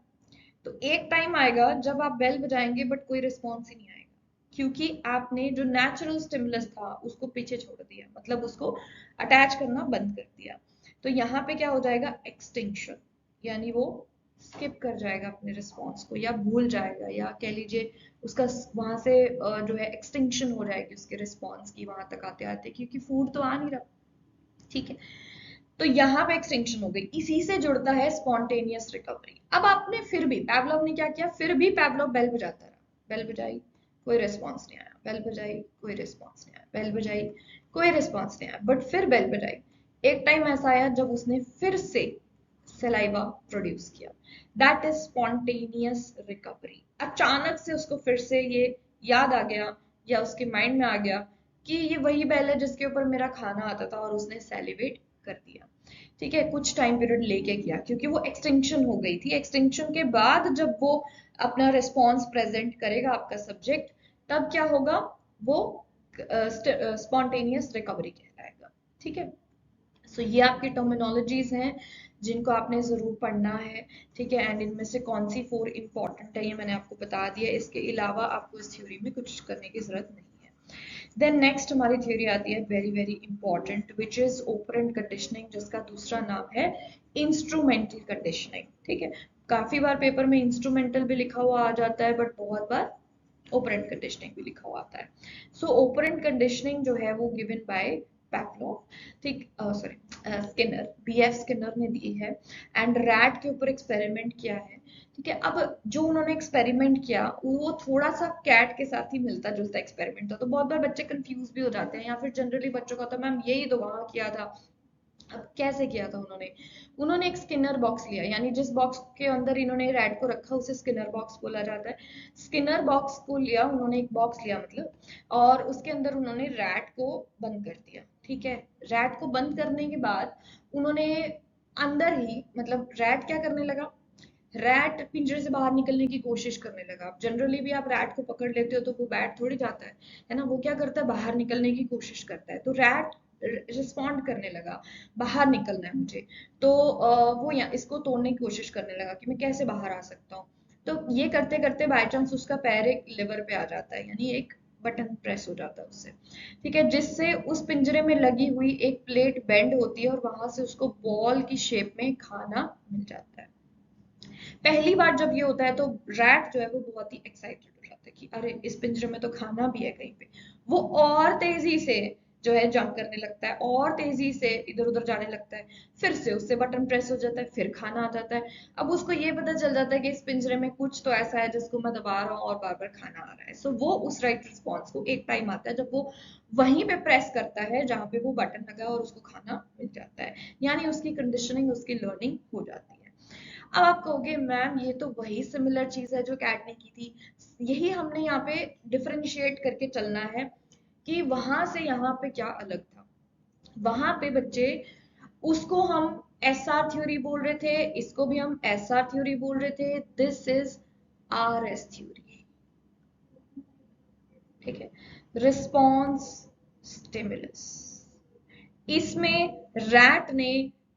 तो एक टाइम आएगा जब आप बेल बजाएंगे बट कोई रिस्पॉन्स ही नहीं आएगा, क्योंकि आपने जो नेचुरल स्टिमुलस था उसको पीछे छोड़ दिया, मतलब उसको अटैच करना बंद कर दिया। तो यहाँ पे क्या हो जाएगा, एक्सटिंक्शन, यानी वो स्किप कर जाएगा अपने रिस्पॉन्स को, या भूल जाएगा, या कह लीजिए उसका वहां से जो है एक्सटिंक्शन हो जाएगी उसके रिस्पॉन्स की वहां तक आते आते, क्योंकि फूड तो आ नहीं रहा। ठीक है, तो यहाँ पे एक्सटिंक्शन हो गई, इसी से जुड़ता है स्पॉन्टेनियस रिकवरी। अब आपने फिर भी, पैवलोव ने क्या किया, फिर भी पैवलोव बेल बजाता रहा, बेल बजाई कोई रिस्पॉन्स नहीं आया, बेल बजाई कोई रिस्पॉन्स नहीं आया, बेल बजाई कोई रिस्पॉन्स नहीं आया, बट फिर बेल बजाई। एक टाइम ऐसा आया जब उसने फिर से सलाइवा प्रोड्यूस किया, दैट इज स्पॉन्टेनियस रिकवरी। अचानक से उसको फिर से ये याद आ गया या उसके माइंड में आ गया कि ये वही बेल है जिसके ऊपर मेरा खाना आता था और उसने सेलिब्रेट कर दिया। ठीक है, कुछ टाइम पीरियड लेके किया क्योंकि वो एक्सटिंक्शन हो गई थी। एक्सटिंक्शन के बाद जब वो अपना रिस्पॉन्स प्रेजेंट करेगा आपका सब्जेक्ट, तब क्या होगा, वो स्पॉन्टेनियस रिकवरी कहलाएगा। ठीक है, सो ये आपकी टर्मिनोलॉजीज हैं जिनको आपने ज़रूर पढ़ना है। ठीक है, एंड इनमें से कौन सी 4 इंपॉर्टेंट है ये मैंने आपको बता दिया। इसके अलावा आपको इस थ्योरी में कुछ करने की ज़रूरत नहीं है। देन नेक्स्ट हमारी थ्योरी आती है very very important, which is operant conditioning, जिसका दूसरा नाम है इंस्ट्रूमेंटल कंडीशनिंग। ठीक है, काफी बार पेपर में इंस्ट्रूमेंटल भी लिखा हुआ आ जाता है, बट बहुत बार ओपरेंट कंडीशनिंग भी लिखा हुआ आता है। सो ओपरेंट कंडीशनिंग जो है वो गिवन बाय पैवलोव, ठीक, सॉरी स्किनर, बीएफ स्किनर ने दी है, एंड रैट के ऊपर एक्सपेरिमेंट किया है। ठीक है, अब जो उन्होंने एक्सपेरिमेंट किया वो थोड़ा सा कैट के साथ ही मिलता जुलता एक्सपेरिमेंट था, तो बहुत बार बच्चे कंफ्यूज भी हो जाते हैं, या फिर जनरली बच्चों का तो मैम यही तो वहां किया था। अब कैसे किया था उन्होंने, उन्होंने एक स्किनर बॉक्स लिया, यानी जिस बॉक्स के अंदर इन्होंने रैट को रखा उसे स्किनर बॉक्स बोला जाता है। स्किनर बॉक्स को लिया उन्होंने, एक बॉक्स लिया मतलब, और उसके अंदर उन्होंने रैट को बंद कर दिया। ठीक है, रैट को बंद करने के बाद उन्होंने अंदर ही, मतलब रैट क्या करने लगा, रैट पिंजरे से बाहर निकलने की कोशिश करने लगा। जनरली भी आप रैट को पकड़ लेते हो तो वो बैठ थोड़ी जाता है ना, वो क्या करता है, बाहर निकलने की कोशिश करता है। तो रैट रिस्पॉन्ड करने लगा, बाहर निकलना है मुझे, तो वो यहाँ इसको तोड़ने की कोशिश करने लगा कि मैं कैसे बाहर आ सकता हूँ। तो ये करते करते बाय चांस उसका पैर एक लिवर पे आ जाता है, यानी एक बटन प्रेस हो जाता है उससे। ठीक है, जिससे उस पिंजरे में लगी हुई एक प्लेट बेंड होती है और वहां से उसको बॉल की शेप में खाना मिल जाता है। पहली बार जब ये होता है तो रैट जो है वो बहुत ही एक्साइटेड हो जाता है कि अरे इस पिंजरे में तो खाना भी है कहीं पे। वो और तेजी से जो है जंप करने लगता है, और तेजी से इधर उधर जाने लगता है। फिर से उससे बटन प्रेस हो जाता है, फिर खाना आ जाता है। अब उसको ये पता चल जाता है कि इस पिंजरे में कुछ तो ऐसा है जिसको मैं दबा रहा हूँ और बार बार खाना आ रहा है। सो वो उस राइट रिस्पॉन्स को एक टाइम आता है जब वो वहीं पे प्रेस करता है जहां पे वो बटन लगा और उसको खाना मिल जाता है, यानी उसकी कंडीशनिंग, उसकी लर्निंग हो जाती है। अब आप कहोगे मैम ये तो वही सिमिलर चीज है जो कैट ने की थी। यही हमने यहाँ पे डिफरेंशिएट करके चलना है कि वहां से यहाँ पे क्या अलग था। वहां पे बच्चे, उसको हम एसआर थ्योरी बोल रहे थे, इसको भी हम एसआर थ्योरी बोल रहे थे। This is RS theory. ठीक है, रिस्पॉन्स स्टिमुलस। इसमें रैट ने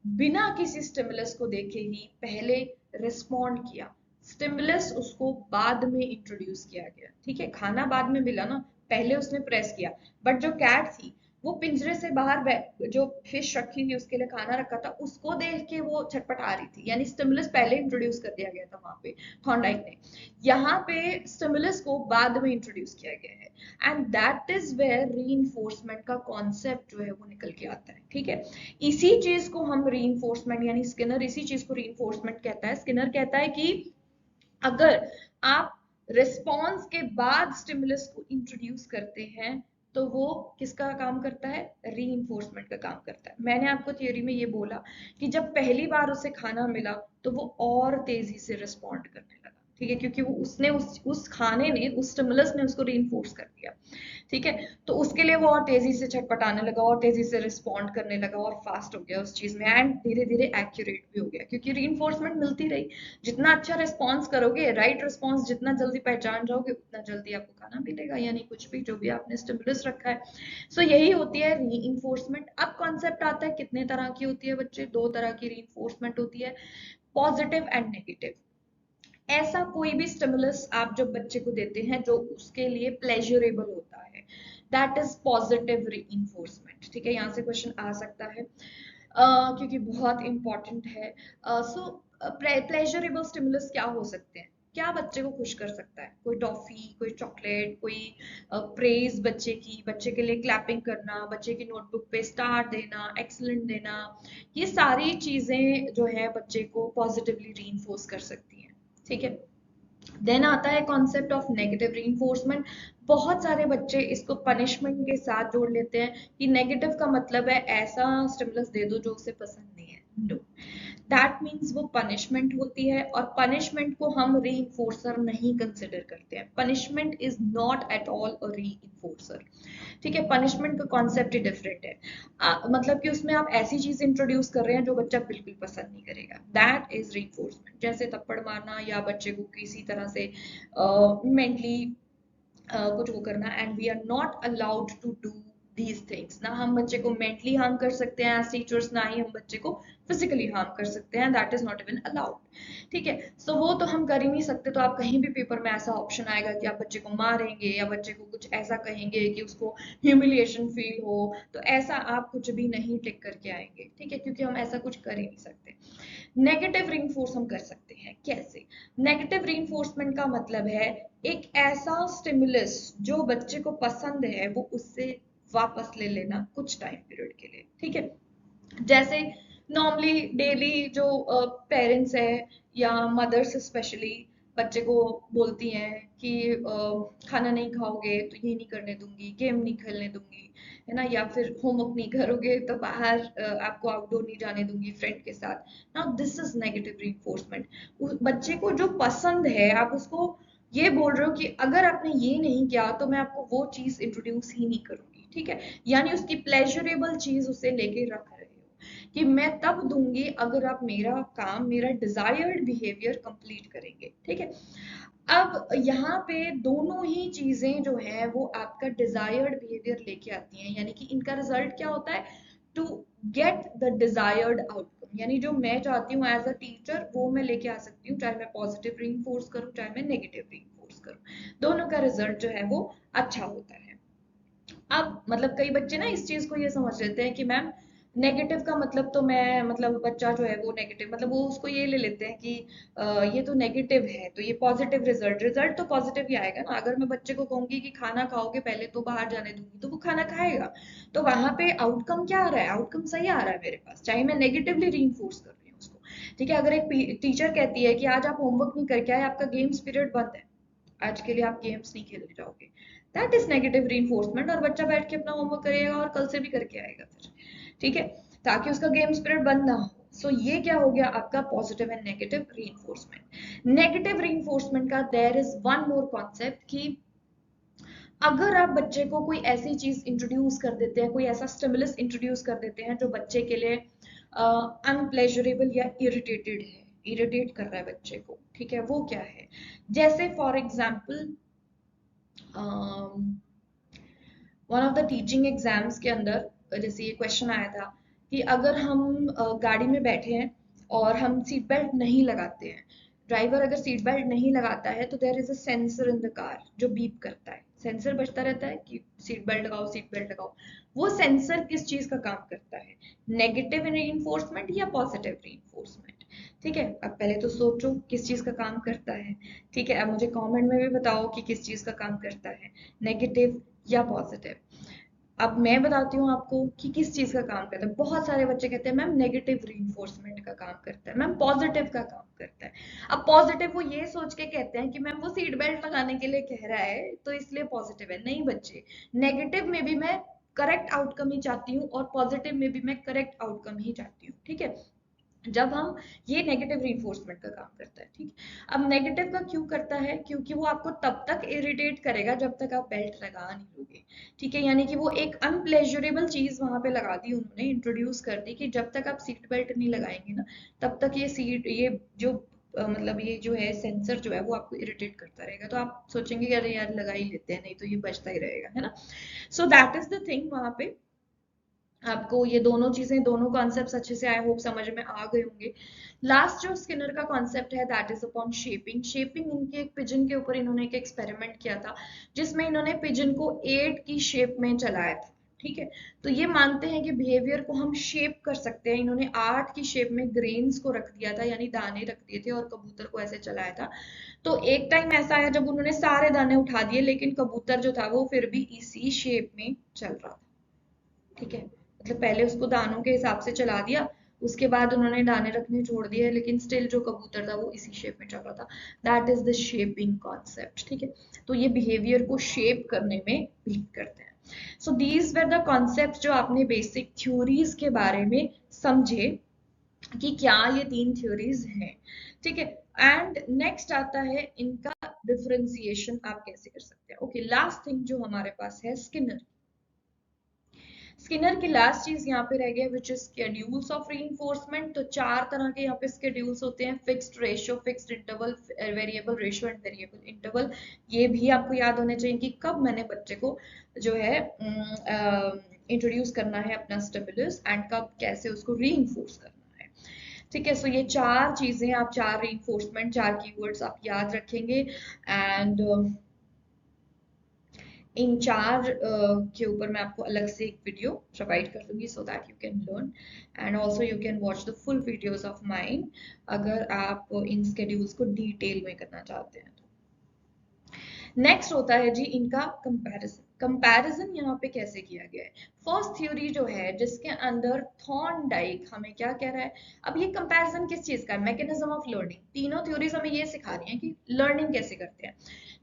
बिना किसी स्टिमुलस को देखे ही पहले रिस्पॉन्ड किया, स्टिमुलस उसको बाद में इंट्रोड्यूस किया गया। ठीक है, खाना बाद में मिला ना, पहले उसने प्रेस किया। बट जो कैट थी वो पिंजरे से बाहर जो फिश रखी थी उसके लिए खाना रखा था, उसको देख के वो छटपटा रही थी, यानी स्टिमुलस पहले इंट्रोड्यूस कर दिया गया था वहां पे थॉर्नडाइक ने। यहाँ पे स्टिमुलस को बाद में इंट्रोड्यूस किया गया है, and that is where reinforcement का कॉन्सेप्ट जो है वो निकल के आता है। ठीक है, इसी चीज को हम रीइंफोर्समेंट, यानी स्किनर इसी चीज को रीइंफोर्समेंट कहता है। स्किनर कहता है कि अगर आप रिस्पॉन्स के बाद स्टिमुलस को इंट्रोड्यूस करते हैं तो वो किसका काम करता है, रीइंफोर्समेंट का काम करता है। मैंने आपको थियोरी में ये बोला कि जब पहली बार उसे खाना मिला तो वो और तेजी से रिस्पॉन्ड करने लगा। ठीक है, क्योंकि वो उसने उस खाने ने, उस स्टिमुलस ने उसको रीइंफोर्स कर दिया। ठीक है, तो उसके लिए वो और तेजी से छटपटाने लगा और तेजी से रिस्पॉन्ड करने लगा और फास्ट हो गया उस चीज में, एंड धीरे धीरे एक्यूरेट भी हो गया क्योंकि रीइंफोर्समेंट मिलती रही। जितना अच्छा रिस्पॉन्स करोगे, राइट रिस्पॉन्स जितना जल्दी पहचान जाओगे, उतना जल्दी आपको खाना मिलेगा, यानी कुछ भी जो भी आपने स्टिमुलस रखा है। सो यही होती है रीइंफोर्समेंट। अब कॉन्सेप्ट आता है कितने तरह की होती है बच्चे, 2 तरह की रीइंफोर्समेंट होती है, पॉजिटिव एंड नेगेटिव। ऐसा कोई भी स्टिमुलस आप जब बच्चे को देते हैं जो उसके लिए प्लेजरेबल होता है, दैट इज पॉजिटिव रीइंफोर्समेंट। ठीक है, यहाँ से क्वेश्चन आ सकता है क्योंकि बहुत इंपॉर्टेंट है। सो प्लेजरेबल स्टिमुलस क्या हो सकते हैं, क्या बच्चे को खुश कर सकता है, कोई टॉफी, कोई चॉकलेट, कोई प्रेज बच्चे की, बच्चे के लिए क्लैपिंग करना, बच्चे की नोटबुक पे स्टार देना, एक्सलेंट देना, ये सारी चीजें जो है बच्चे को पॉजिटिवली रीइंफोर्स कर सकती हैं। ठीक है, देन आता है कॉन्सेप्ट ऑफ नेगेटिव रीइंफोर्समेंट। बहुत सारे बच्चे इसको पनिशमेंट के साथ जोड़ लेते हैं कि नेगेटिव का मतलब है ऐसा स्टिमुलस दे दो जो उसे पसंद नहीं है। नो, दैट मीन्स वो पनिशमेंट होती है, और पनिशमेंट को हम रीइंफोर्सर नहीं कंसिडर करते हैं। Punishment is not at all a reinforcer. ठीक है, पनिशमेंट का कॉन्सेप्ट ही डिफरेंट है। मतलब कि उसमें आप ऐसी चीज इंट्रोड्यूस कर रहे हैं जो बच्चा बिल्कुल पसंद नहीं करेगा, दैट इज रीइंफोर्समेंट। जैसे थप्पड़ मारना या बच्चे को किसी तरह से मेंटली कुछ वो करना, and we are not allowed to do these things. ना हम बच्चे को मेंटली हार्म कर सकते हैं एज टीचर्स, ना ही हम बच्चे को फिजिकली हार्म कर सकते हैं, that is not even allowed. ठीक है, सो वो तो हम कर ही नहीं सकते। तो आप कहीं भी पेपर में ऐसा ऑप्शन आएगा कि आप बच्चे को मारेंगे या बच्चे को कुछ ऐसा कहेंगे कि उसको ह्यूमिलिएशन फील हो, तो ऐसा आप कुछ भी नहीं टिक करके आएंगे। ठीक है, क्योंकि हम ऐसा कुछ कर ही नहीं सकते। नेगेटिव रीइंफोर्स हम कर सकते हैं। कैसे? नेगेटिव रीइंफोर्समेंट का मतलब है एक ऐसा स्टिमुलस जो बच्चे को पसंद है वो उससे वापस ले लेना कुछ टाइम पीरियड के लिए। ठीक है, जैसे नॉर्मली डेली जो पेरेंट्स है या मदर्स स्पेशली बच्चे को बोलती हैं कि खाना नहीं खाओगे तो ये नहीं करने दूंगी, गेम नहीं खेलने दूंगी, है ना, या फिर होमवर्क नहीं करोगे तो बाहर आपको आउटडोर नहीं जाने दूंगी फ्रेंड के साथ। Now this is negative reinforcement. बच्चे को जो पसंद है आप उसको ये बोल रहे हो कि अगर आपने ये नहीं किया तो मैं आपको वो चीज इंट्रोड्यूस ही नहीं करूंगी। ठीक है, यानी उसकी प्लेजरेबल चीज उसे लेके रख रहे हो कि मैं तब दूंगी अगर आप मेरा काम, मेरा डिजायर्ड बिहेवियर कंप्लीट करेंगे। ठीक है, अब यहाँ पे दोनों ही चीजें जो है वो आपका डिजायर्ड बिहेवियर लेके आती हैं, यानी कि इनका रिजल्ट क्या होता है? To get the desired outcome, यानी जो मैं चाहती हूँ एज अ टीचर वो मैं लेके आ सकती हूँ, चाहे मैं पॉजिटिव रीइंफोर्स करूँ चाहे मैं नेगेटिव रीइंफोर्स करूँ, दोनों का रिजल्ट जो है वो अच्छा होता है। अब मतलब कई बच्चे ना इस चीज को ये समझ लेते हैं कि मैम नेगेटिव का मतलब तो मैं, मतलब बच्चा जो है वो नेगेटिव, मतलब वो उसको ये ले लेते हैं कि ये तो नेगेटिव है तो ये पॉजिटिव रिजल्ट तो पॉजिटिव ही आएगा ना। अगर मैं बच्चे को कहूंगी कि खाना खाओगे पहले तो बाहर जाने दूंगी तो वो खाना खाएगा। तो वहां पे आउटकम क्या आ रहा है? आउटकम सही आ रहा है मेरे पास, चाहे मैं नेगेटिवली रीइंफोर्स कर रही हूँ उसको। ठीक है, अगर एक टीचर कहती है कि आज आप होमवर्क नहीं करके आए, आपका गेम्स पीरियड बंद है, आज के लिए आप गेम्स नहीं खेलने जाओगे, दैट इज नेगेटिव रीइंफोर्समेंट, और बच्चा बैठ के अपना होमवर्क करेगा और कल से भी करके आएगा फिर। ठीक है, ताकि उसका गेम स्पिरिट बंद ना हो। सो ये क्या हो गया आपका positive and negative reinforcement. Negative reinforcement का there is one more concept कि अगर आप बच्चे को कोई ऐसी चीज इंट्रोड्यूस कर देते हैं, कोई ऐसा स्टिमुलस इंट्रोड्यूस कर देते हैं जो बच्चे के लिए अनप्लेजरेबल या इरिटेटेड है, इरिटेट कर रहा है बच्चे को, ठीक है, वो क्या है? जैसे for example one of the teaching exams के अंदर जैसे ये क्वेश्चन आया था कि अगर हम गाड़ी में बैठे हैं और हम सीट बेल्ट नहीं लगाते हैं, ड्राइवर अगर सीट बेल्ट नहीं लगाता है तो there is a sensor in the car जो बीप करता है, सेंसर बजता रहता है कि सीट बेल्ट लगाओ, सीट बेल्ट लगाओ। वो सेंसर किस चीज का काम करता है? नेगेटिव रीइंफोर्समेंट या पॉजिटिव रीइंफोर्समेंट? ठीक है, अब पहले तो सोचो किस चीज का काम करता है। ठीक है, अब मुझे कमेंट में भी बताओ कि किस चीज का काम करता है, नेगेटिव या पॉजिटिव। अब मैं बताती हूँ आपको कि किस चीज का काम करता है। बहुत सारे बच्चे कहते हैं मैम नेगेटिव रीइंफोर्समेंट का काम करता है, मैम पॉजिटिव का काम करता है। अब पॉजिटिव वो ये सोच के कहते हैं कि मैम वो सीट बेल्ट लगाने के लिए कह रहा है तो इसलिए पॉजिटिव है। नहीं बच्चे, नेगेटिव में भी मैं करेक्ट आउटकम ही चाहती हूँ और पॉजिटिव में भी मैं करेक्ट आउटकम ही चाहती हूँ। ठीक है, जब हम, ये नेगेटिव रीइंफोर्समेंट का काम करता है। ठीक, अब नेगेटिव का क्यों करता है? क्योंकि वो आपको तब तक इरिटेट करेगा जब तक आप बेल्ट लगा नहीं लोगे। ठीक है, यानी कि वो एक अनप्लेजरेबल चीज वहां पे लगा दी उन्होंने, इंट्रोड्यूस कर दी कि जब तक आप सीट बेल्ट नहीं लगाएंगे ना तब तक ये जो मतलब ये जो है सेंसर जो है वो आपको इरिटेट करता रहेगा। तो आप सोचेंगे कि अरे यार लगा ही लेते हैं, नहीं तो ये बचता ही रहेगा, है ना। So that is the thing. वहां पे आपको ये दोनों चीजें, दोनों कॉन्सेप्ट्स अच्छे से आई होप समझ में आ गए होंगे। लास्ट जो स्किनर का कॉन्सेप्ट है that is upon shaping. Shaping, इनके एक पिजन के ऊपर इन्होंने एक एक्सपेरिमेंट किया था जिसमें इन्होंने पिजन को 8 की शेप में चलाया था। ठीक है, तो ये मानते हैं कि बिहेवियर को हम शेप कर सकते हैं। इन्होंने 8 की शेप में ग्रेन्स को रख दिया था, यानी दाने रख दिए थे, और कबूतर को ऐसे चलाया था। तो एक टाइम ऐसा आया जब उन्होंने सारे दाने उठा दिए लेकिन कबूतर जो था वो फिर भी इसी शेप में चल रहा था। ठीक है, मतलब पहले उसको दानों के हिसाब से चला दिया, उसके बाद उन्होंने दाने रखने छोड़ दिए, लेकिन स्टिल जो कबूतर था वो इसी शेप में चल रहा था। That is the shaping concept. ठीक है, तो ये बिहेवियर को शेप करने में हेल्प करते हैं। So these were the concept जो आपने बेसिक थ्योरीज के बारे में समझे। कि क्या ये तीन थ्योरीज हैं, ठीक है। एंड नेक्स्ट आता है इनका डिफरेंशिएशन आप कैसे कर सकते हैं। ओके, लास्ट थिंग जो हमारे पास है स्किनर। स्किनर की लास्ट चीज यहाँ पे रह गया which is schedules of reinforcement. तो चार तरह के यहाँ पे स्केड्यूल्स होते हैं, fixed ratio, fixed interval, variable ratio and variable interval. ये भी आपको याद होने चाहिए कि कब मैंने बच्चे को जो है इंट्रोड्यूस करना है अपना स्टिमुलस एंड कब कैसे उसको रीइंफोर्स करना है, ठीक है। सो ये चार चीजें, आप चार रीइंफोर्समेंट, चार कीवर्ड्स आप याद रखेंगे एंड इन चार के ऊपर मैं आपको अलग से एक वीडियो प्रोवाइड कर दूंगी so that you can learn and also you can watch the full videos of mine अगर आप इन स्केड्यूल्स को डिटेल में करना चाहते हैं तो। नेक्स्ट होता है जी इनका कंपैरिजन। कंपैरिजन यहाँ पे कैसे किया गया है। फर्स्ट थ्योरी जो है जिसके अंदर थॉर्नडाइक हमें क्या कह रहा है, अब ये कंपैरिजन किस चीज का है, मैकेनिज्म ऑफ लर्निंग। तीनों थ्योरीज हमें ये सिखा रही हैं कि लर्निंग कैसे करते हैं,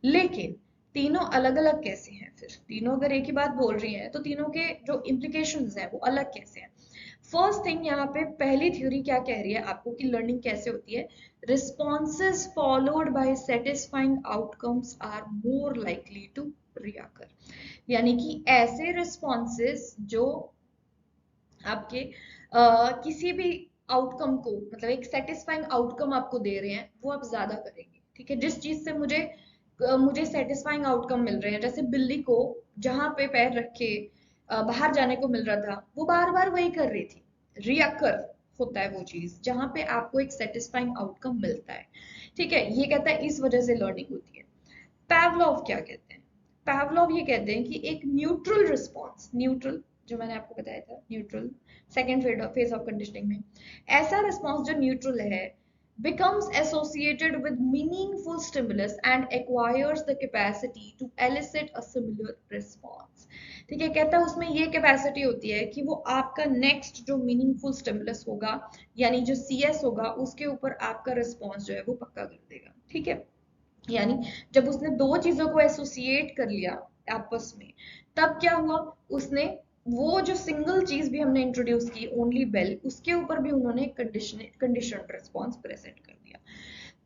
लेकिन तीनों अलग अलग कैसे हैं। फिर तीनों अगर एक ही बात बोल रही हैं तो तीनों के जो इम्प्लीकेशंस हैं वो अलग कैसे हैं। फर्स्ट थिंग यहाँ पे पहली थ्योरी क्या कह रही है आपको कि लर्निंग कैसे होती है, responses followed by satisfying outcomes are more likely to recur. यानी कि ऐसे रिस्पॉन्सेज जो आपके किसी भी आउटकम को, मतलब एक सेटिस्फाइंग आउटकम आपको दे रहे हैं, वो आप ज्यादा करेंगे, ठीक है। जिस चीज से मुझे सेटिस्फाइंग आउटकम मिल रहे हैं, जैसे बिल्ली को जहां पे पैर रख के बाहर जाने को मिल रहा था वो बार बार वही कर रही थी, रिअकर होता है वो चीज जहां पे आपको एक सेटिस्फाइंग आउटकम मिलता है, ठीक है। ये कहता है इस वजह से लर्निंग होती है। पैवलोव क्या कहते हैं, पैवलोव ये कहते हैं कि एक न्यूट्रल रिस्पॉन्स, न्यूट्रल जो मैंने आपको बताया था, neutral second phase of conditioning में ऐसा रिस्पॉन्स जो न्यूट्रल है becomes associated with meaningful stimulus and acquires the capacity to elicit a similar response, ठीक है। कहता है उसमें ये कैपेसिटी होती है कि वो आपका नेक्स्ट जो मीनिंगफुल स्टिमुलस होगा यानी जो CS होगा उसके ऊपर आपका रिस्पॉन्स जो है वो पक्का कर देगा, ठीक है। यानी जब उसने दो चीजों को एसोसिएट कर लिया आपस में, तब क्या हुआ, उसने वो जो सिंगल चीज भी हमने इंट्रोड्यूस की ओनली बेल, उसके ऊपर भी उन्होंने कंडीशन रिस्पॉन्स प्रेजेंट कर दिया।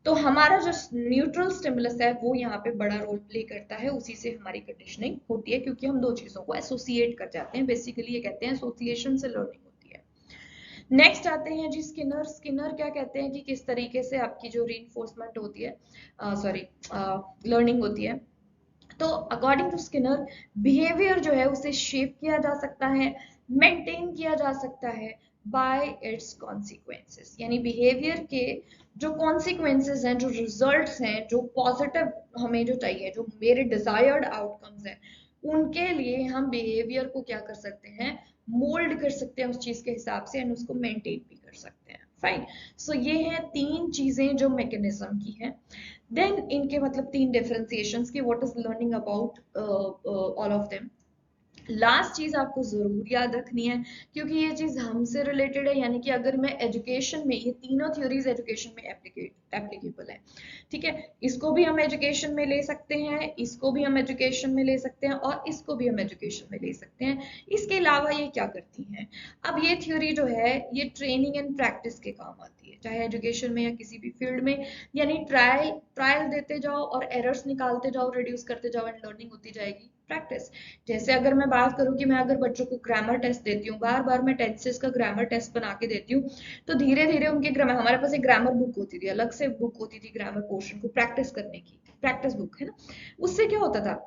तो हमारा जो न्यूट्रल स्टिमुलस है वो यहाँ पे बड़ा रोल प्ले करता है, उसी से हमारी कंडीशनिंग होती है क्योंकि हम दो चीजों को एसोसिएट कर जाते हैं। बेसिकली ये कहते हैं एसोसिएशन से लर्निंग होती है। नेक्स्ट आते हैं जी स्किनर। स्किनर क्या कहते हैं कि किस तरीके से आपकी जो रीइंफोर्समेंट होती है, सॉरी लर्निंग होती है। तो अकॉर्डिंग टू स्किनर बिहेवियर जो है उसे शेप किया जा सकता है, मेंटेन किया जा सकता है बाय इट्स कॉन्सिक्वेंसेस। यानी बिहेवियर के जो कॉन्सिक्वेंसेस हैं, जो रिजल्ट्स हैं, जो पॉजिटिव हमें जो चाहिए, जो मेरे डिजायर्ड आउटकम्स हैं, उनके लिए हम बिहेवियर को क्या कर सकते हैं, मोल्ड कर सकते हैं उस चीज के हिसाब से एंड उसको मेंटेन भी कर सकते हैं। फाइन। सो ये हैं तीन चीजें जो मैकेनिज्म की हैं। देन इनके मतलब तीन डिफरेंशिएशंस की what is learning about all of them. Last चीज आपको जरूर याद रखनी है क्योंकि ये चीज हमसे रिलेटेड है, यानी कि अगर मैं एजुकेशन में, ये तीनों थ्योरीज एजुकेशन में एप्लीकेबल है, ठीक है। इसको भी हम एजुकेशन में ले सकते हैं, इसको भी हम एजुकेशन में ले सकते हैं और इसको भी हम एजुकेशन में ले सकते हैं। इसके अलावा ये क्या करती हैं, अब ये थ्योरी जो है ये ट्रेनिंग एंड प्रैक्टिस के काम आती है, चाहे एजुकेशन में या किसी भी फील्ड में। यानी ट्रायल ट्रायल देते जाओ और एरर्स निकालते जाओ, रिड्यूस करते जाओ एंड लर्निंग होती जाएगी प्रैक्टिस। जैसे अगर मैं बात करूं कि मैं अगर बच्चों को ग्रामर टेस्ट देती हूँ, बार बार मैं टेंसेस का ग्रामर टेस्ट बना के देती हूँ, तो धीरे धीरे उनके ग्रामर, हमारे पास एक ग्रामर बुक होती थी, अलग से बुक होती थी ग्रामर पोर्शन को प्रैक्टिस करने की, प्रैक्टिस बुक है ना। उससे क्या होता था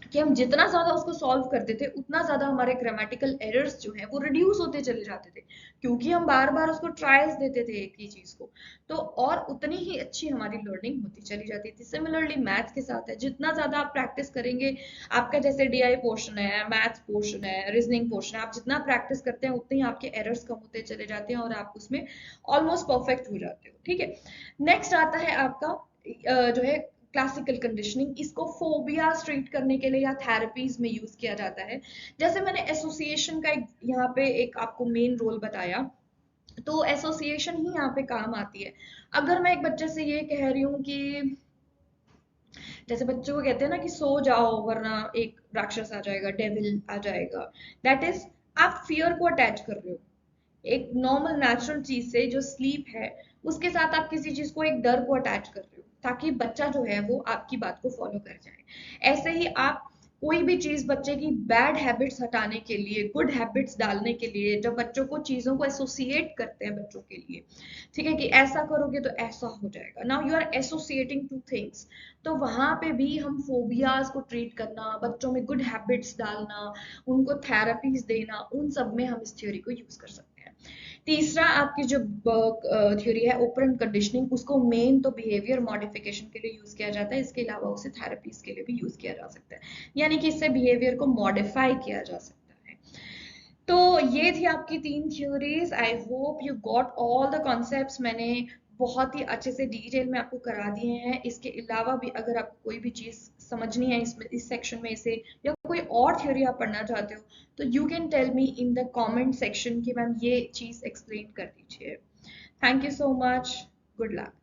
कि हम जितना ज्यादा उसको सॉल्व करते थे उतना ज्यादा हमारे ग्रामेटिकल एरर्स जो हैं वो रिड्यूस होते चले जाते थे, क्योंकि हम बार बार उसको ट्रायल्स देते थे एक ही चीज को। तो और उतनी ही अच्छी हमारी लर्निंग होती चली जाती थी। सिमिलरली मैथ्स के साथ है, जितना ज्यादा आप प्रैक्टिस करेंगे, आपका जैसे DI पोर्शन है, मैथ्स पोर्शन है, रीजनिंग पोर्शन है, आप जितना प्रैक्टिस करते हैं उतने ही आपके एरर्स कम होते चले जाते हैं और आप उसमें ऑलमोस्ट परफेक्ट हो जाते हो, ठीक है। नेक्स्ट आता है आपका जो है क्लासिकल कंडीशनिंग। इसको फोबियाज ट्रीट करने के लिए या थेरेपीज में यूज किया जाता है। जैसे मैंने एसोसिएशन का एक यहाँ पे एक आपको मेन रोल बताया, तो एसोसिएशन ही यहाँ पे काम आती है। अगर मैं एक बच्चे से ये कह रही हूँ कि जैसे बच्चों को कहते हैं ना कि सो जाओ वरना एक राक्षस आ जाएगा, डेविल आ जाएगा, दैट इज आप फियर को अटैच कर रहे हो एक नॉर्मल नेचुरल चीज से जो स्लीप है उसके साथ आप किसी चीज को एक डर को अटैच कर रहे हो ताकि बच्चा जो है वो आपकी बात को फॉलो कर जाए। ऐसे ही आप कोई भी चीज बच्चे की बैड हैबिट्स हटाने के लिए गुड हैबिट्स डालने के लिए जब बच्चों को चीजों को एसोसिएट करते हैं बच्चों के लिए, ठीक है, कि ऐसा करोगे तो ऐसा हो जाएगा, now you are associating two things, तो वहां पे भी हम फोबियाज को ट्रीट करना, बच्चों में गुड हैबिट्स डालना, उनको थेरेपीज देना, उन सब में हम इस थ्योरी को यूज कर सकते हैं। तीसरा आपकी जो थ्योरी है ओपरेंट कंडीशनिंग, उसको मेन तो बिहेवियर मॉडिफिकेशन के लिए यूज किया जाता है, इसके अलावा उसे थेरेपीज के लिए भी यूज किया जा सकता है, यानी कि इससे बिहेवियर को मॉडिफाई किया जा सकता है। तो ये थी आपकी 3 theories. I hope you got all the concepts. मैंने बहुत ही अच्छे से डिटेल में आपको करा दिए हैं। इसके अलावा भी अगर आपको कोई भी चीज समझनी है इसमें, इस सेक्शन में से, या कोई और थ्योरी आप पढ़ना चाहते हो, तो you can tell me in the comment section कि मैम ये चीज एक्सप्लेन कर दीजिए। Thank you so much. Good luck.